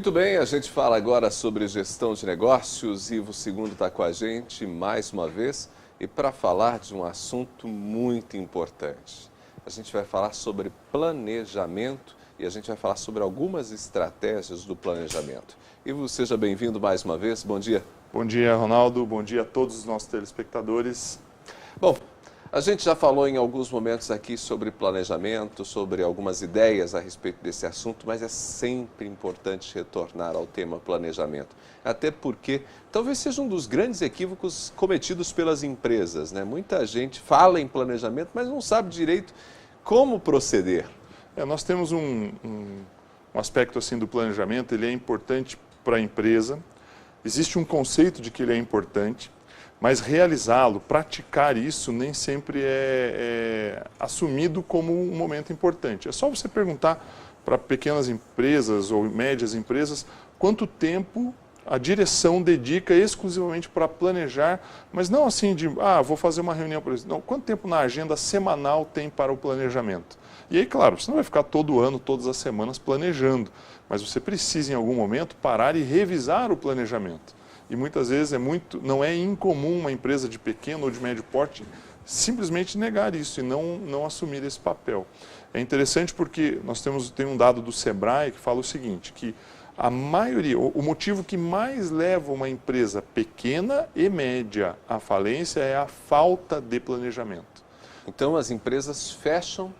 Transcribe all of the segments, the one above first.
Muito bem, a gente fala agora sobre gestão de negócios. Ivo Segundo está com a gente mais uma vez e para falar de um assunto muito importante. A gente vai falar sobre planejamento e a gente vai falar sobre algumas estratégias do planejamento. Ivo, seja bem-vindo mais uma vez. Bom dia. Bom dia, Ronaldo. Bom dia a todos os nossos telespectadores. Bom, a gente já falou em alguns momentos aqui sobre planejamento, sobre algumas ideias a respeito desse assunto, mas é sempre importante retornar ao tema planejamento. Até porque talvez seja um dos grandes equívocos cometidos pelas empresas, né? Muita gente fala em planejamento, mas não sabe direito como proceder. Nós temos um aspecto assim do planejamento, ele é importante para a empresa. Existe um conceito de que ele é importante, mas realizá-lo, praticar isso, nem sempre é assumido como um momento importante. É só você perguntar para pequenas empresas ou médias empresas quanto tempo a direção dedica exclusivamente para planejar, mas não assim de, vou fazer uma reunião para isso. Não, quanto tempo na agenda semanal tem para o planejamento? E aí, claro, você não vai ficar todo ano, todas as semanas planejando, mas você precisa em algum momento parar e revisar o planejamento. E muitas vezes não é incomum uma empresa de pequeno ou de médio porte simplesmente negar isso e não assumir esse papel. É interessante porque tem um dado do Sebrae que fala o seguinte, que a maioria, o motivo que mais leva uma empresa pequena e média à falência é a falta de planejamento. Então as empresas fecham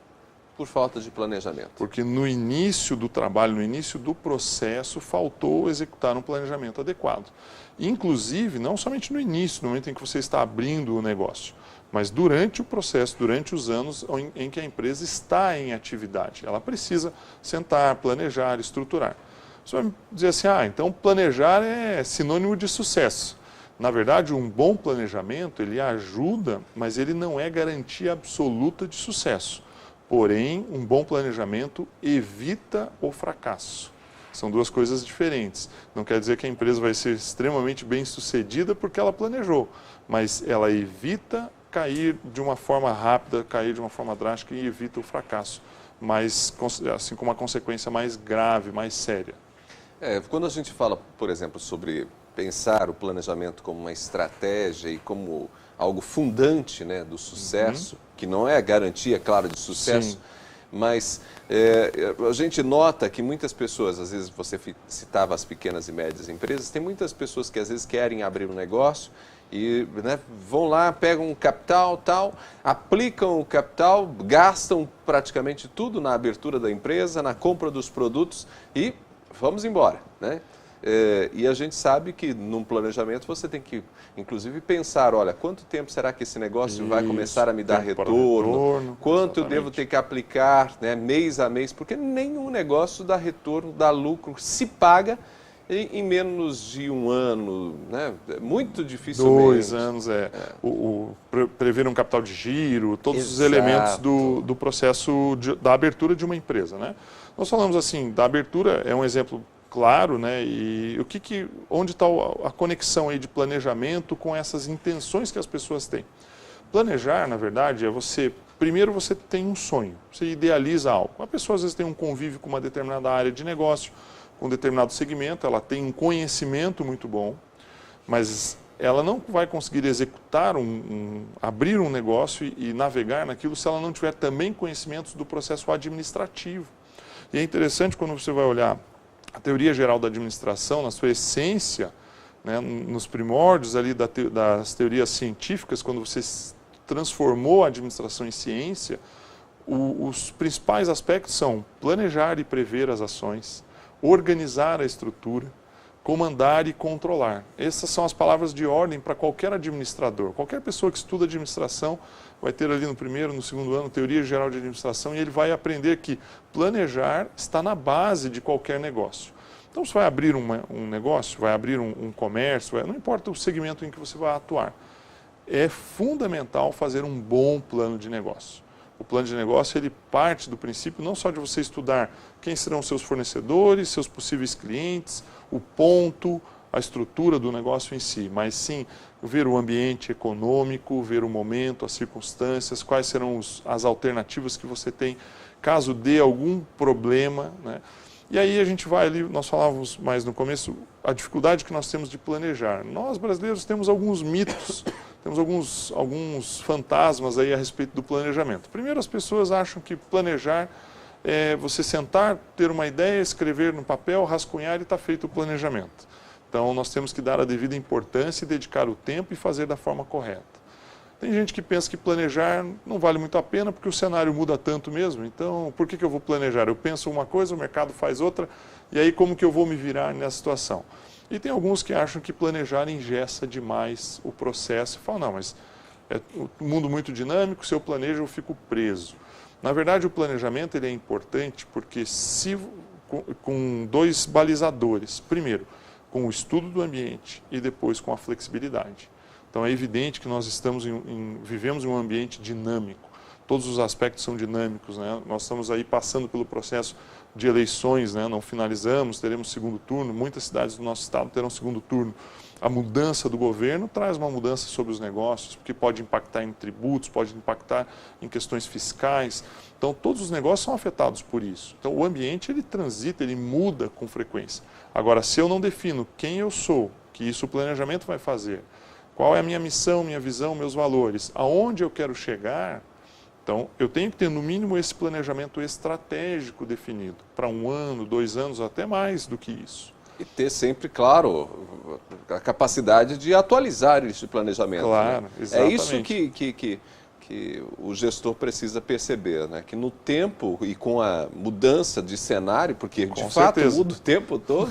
por falta de planejamento. Porque no início do trabalho, no início do processo, faltou executar um planejamento adequado. Inclusive, não somente no início, no momento em que você está abrindo o negócio, mas durante o processo, durante os anos em que a empresa está em atividade. Ela precisa sentar, planejar, estruturar. Você vai dizer assim, então planejar é sinônimo de sucesso. Na verdade, um bom planejamento, ele ajuda, mas ele não é garantia absoluta de sucesso. Porém, um bom planejamento evita o fracasso. São duas coisas diferentes. Não quer dizer que a empresa vai ser extremamente bem-sucedida porque ela planejou, mas ela evita cair de uma forma rápida, cair de uma forma drástica e evita o fracasso, mas assim com uma consequência mais grave, mais séria. Quando a gente fala, por exemplo, sobre pensar o planejamento como uma estratégia e como algo fundante, né, do sucesso, que não é a garantia, claro, de sucesso, sim, mas a gente nota que muitas pessoas, às vezes você citava as pequenas e médias empresas, tem muitas pessoas que às vezes querem abrir um negócio e, né, vão lá, pegam um capital, tal, aplicam o capital, gastam praticamente tudo na abertura da empresa, na compra dos produtos e vamos embora, né? E a gente sabe que num planejamento você tem que, inclusive, pensar, olha, quanto tempo será que esse negócio vai começar a me dar retorno? Quanto eu devo ter que aplicar, né, mês a mês? Porque nenhum negócio dá retorno, dá lucro, se paga em menos de um ano, né? Muito dificilmente. 2 anos, prever um capital de giro, todos os elementos do processo da abertura de uma empresa, né? Nós falamos assim, da abertura é um exemplo claro, né? E onde está a conexão aí de planejamento com essas intenções que as pessoas têm? Planejar, na verdade, primeiro você tem um sonho, você idealiza algo. A pessoa às vezes tem um convívio com uma determinada área de negócio, com um determinado segmento, ela tem um conhecimento muito bom, mas ela não vai conseguir executar, abrir um negócio e navegar naquilo se ela não tiver também conhecimentos do processo administrativo. E é interessante quando você vai olhar a teoria geral da administração, na sua essência, né, nos primórdios ali das teorias científicas, quando você transformou a administração em ciência, os principais aspectos são planejar e prever as ações, organizar a estrutura, comandar e controlar. Essas são as palavras de ordem para qualquer administrador. Qualquer pessoa que estuda administração vai ter ali no primeiro, no segundo ano, teoria geral de administração, e ele vai aprender que planejar está na base de qualquer negócio. Então, você vai abrir um negócio, vai abrir um comércio, não importa o segmento em que você vai atuar, é fundamental fazer um bom plano de negócio. O plano de negócio, ele parte do princípio não só de você estudar quem serão seus fornecedores, seus possíveis clientes, o ponto, a estrutura do negócio em si, mas sim ver o ambiente econômico, ver o momento, as circunstâncias, quais serão as alternativas que você tem caso dê algum problema, né? E aí a gente vai ali, nós falávamos mais no começo, a dificuldade que nós temos de planejar. Nós, brasileiros, temos alguns mitos, temos alguns fantasmas aí a respeito do planejamento. Primeiro, as pessoas acham que planejar é você sentar, ter uma ideia, escrever no papel, rascunhar e está feito o planejamento. Então, nós temos que dar a devida importância e dedicar o tempo e fazer da forma correta. Tem gente que pensa que planejar não vale muito a pena porque o cenário muda tanto mesmo. Então, por que eu vou planejar? Eu penso uma coisa, o mercado faz outra, e aí como que eu vou me virar nessa situação? E tem alguns que acham que planejar engessa demais o processo. E falam, não, mas é um mundo muito dinâmico, se eu planejo eu fico preso. Na verdade, o planejamento ele é importante porque com dois balizadores. Primeiro, com o estudo do ambiente e depois com a flexibilidade. Então é evidente que nós vivemos em um ambiente dinâmico, todos os aspectos são dinâmicos, né? Nós estamos aí passando pelo processo de eleições, né? Não finalizamos, teremos segundo turno, muitas cidades do nosso estado terão segundo turno. A mudança do governo traz uma mudança sobre os negócios, porque pode impactar em tributos, pode impactar em questões fiscais. Então todos os negócios são afetados por isso. Então o ambiente ele transita, ele muda com frequência. Agora, se eu não defino quem eu sou, que isso o planejamento vai fazer, qual é a minha missão, minha visão, meus valores, aonde eu quero chegar, então eu tenho que ter no mínimo esse planejamento estratégico definido, para 1 ano, 2 anos, até mais do que isso. E ter sempre, claro, a capacidade de atualizar esse planejamento. Claro, né? exatamente. É isso que o gestor precisa perceber, né? Que no tempo e com a mudança de cenário, porque de fato muda o tempo todo,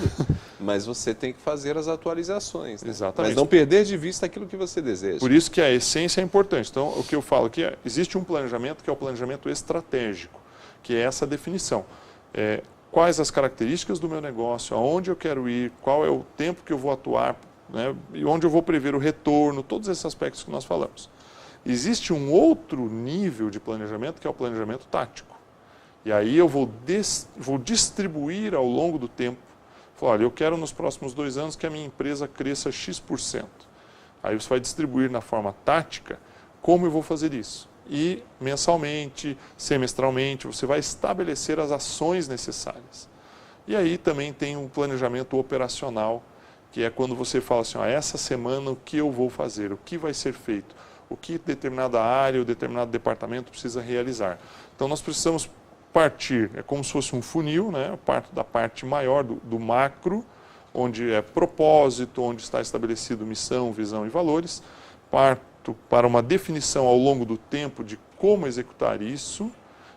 mas você tem que fazer as atualizações. Né? Exatamente. Mas não perder de vista aquilo que você deseja. Por isso que a essência é importante. Então, o que eu falo aqui é, existe um planejamento que é o planejamento estratégico, que é essa definição. Quais as características do meu negócio, aonde eu quero ir, qual é o tempo que eu vou atuar, né? E onde eu vou prever o retorno, todos esses aspectos que nós falamos. Existe um outro nível de planejamento, que é o planejamento tático. E aí eu vou distribuir ao longo do tempo. Falar, olha, eu quero nos próximos 2 anos que a minha empresa cresça X%. Aí você vai distribuir na forma tática como eu vou fazer isso. E mensalmente, semestralmente, você vai estabelecer as ações necessárias. E aí também tem um planejamento operacional, que é quando você fala assim, ó, essa semana o que eu vou fazer, o que vai ser feito, o que determinada área ou determinado departamento precisa realizar. Então nós precisamos partir, é como se fosse um funil, né? Da parte maior do macro, onde é propósito, onde está estabelecido missão, visão e valores, parto para uma definição ao longo do tempo de como executar isso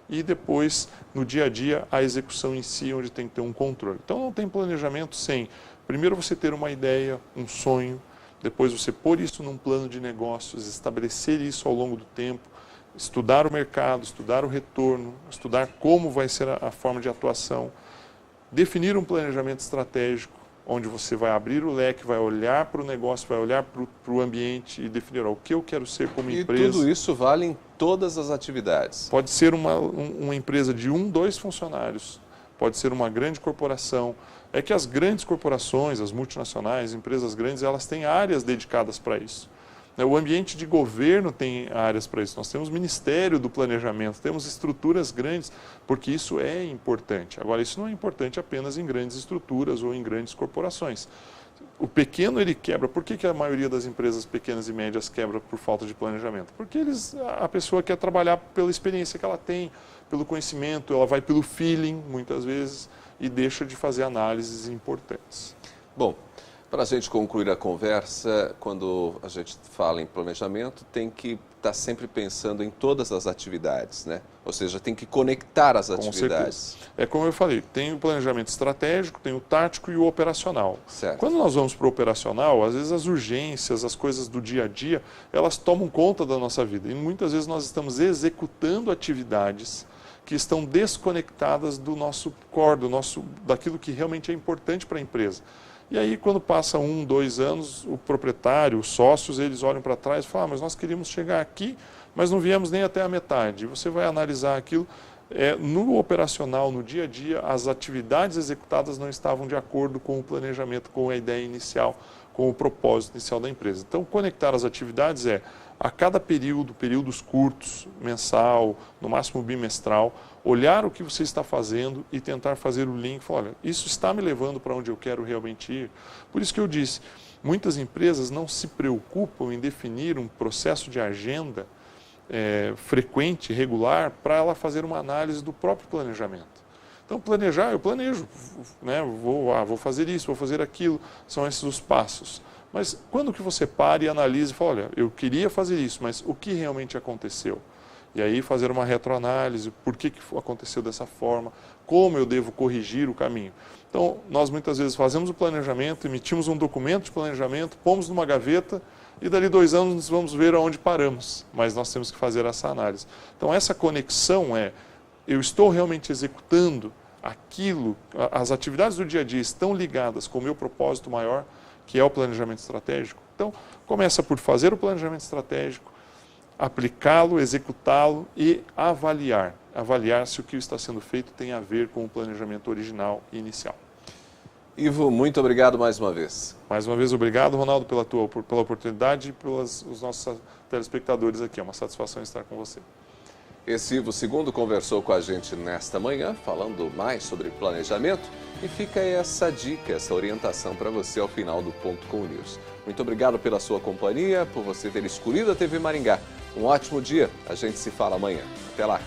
e depois, no dia a dia, a execução em si, onde tem que ter um controle. Então não tem planejamento sem, primeiro você ter uma ideia, um sonho, depois você pôr isso num plano de negócios, estabelecer isso ao longo do tempo, estudar o mercado, estudar o retorno, estudar como vai ser a forma de atuação, definir um planejamento estratégico, onde você vai abrir o leque, vai olhar para o negócio, vai olhar para o ambiente e definir o que eu quero ser como empresa. E tudo isso vale em todas as atividades. Pode ser uma empresa de 1, 2 funcionários, pode ser uma grande corporação. É que as grandes corporações, as multinacionais, empresas grandes, elas têm áreas dedicadas para isso. O ambiente de governo tem áreas para isso. Nós temos Ministério do Planejamento, temos estruturas grandes, porque isso é importante. Agora, isso não é importante apenas em grandes estruturas ou em grandes corporações. O pequeno, ele quebra. Por que a maioria das empresas pequenas e médias quebra por falta de planejamento? Porque a pessoa quer trabalhar pela experiência que ela tem, pelo conhecimento, ela vai pelo feeling, muitas vezes, e deixa de fazer análises importantes. Bom, para a gente concluir a conversa, quando a gente fala em planejamento, tem que estar sempre pensando em todas as atividades, né? Ou seja, tem que conectar as atividades. É como eu falei, tem o planejamento estratégico, tem o tático e o operacional. Certo. Quando nós vamos para o operacional, às vezes as urgências, as coisas do dia a dia, elas tomam conta da nossa vida. E muitas vezes nós estamos executando atividades que estão desconectadas do nosso core, daquilo que realmente é importante para a empresa. E aí, quando passa 1, 2 anos, o proprietário, os sócios, eles olham para trás e falam, mas nós queríamos chegar aqui, mas não viemos nem até a metade. E você vai analisar aquilo, no operacional, no dia a dia, as atividades executadas não estavam de acordo com o planejamento, com a ideia inicial, com o propósito inicial da empresa. Então, conectar as atividades a cada período, períodos curtos, mensal, no máximo bimestral, olhar o que você está fazendo e tentar fazer o link, falar, olha, isso está me levando para onde eu quero realmente ir. Por isso que eu disse, muitas empresas não se preocupam em definir um processo de agenda frequente, regular, para ela fazer uma análise do próprio planejamento. Então, planejar, eu planejo, né? Vou fazer isso, vou fazer aquilo, são esses os passos. Mas quando que você para e analisa e fala, olha, eu queria fazer isso, mas o que realmente aconteceu? E aí fazer uma retroanálise, por que aconteceu dessa forma, como eu devo corrigir o caminho. Então, nós muitas vezes fazemos o planejamento, emitimos um documento de planejamento, pomos numa gaveta e dali 2 anos vamos ver aonde paramos. Mas nós temos que fazer essa análise. Então, essa conexão eu estou realmente executando aquilo, as atividades do dia a dia estão ligadas com o meu propósito maior, que é o planejamento estratégico. Então, começa por fazer o planejamento estratégico, aplicá-lo, executá-lo e avaliar se o que está sendo feito tem a ver com o planejamento original e inicial. Ivo, muito obrigado mais uma vez. Mais uma vez, obrigado, Ronaldo, pela oportunidade e pelos nossos telespectadores aqui. É uma satisfação estar com você. Esse Ivo II conversou com a gente nesta manhã, falando mais sobre planejamento, e fica aí essa dica, essa orientação para você ao final do Ponto com News. Muito obrigado pela sua companhia, por você ter escolhido a TV Maringá. Um ótimo dia, a gente se fala amanhã. Até lá.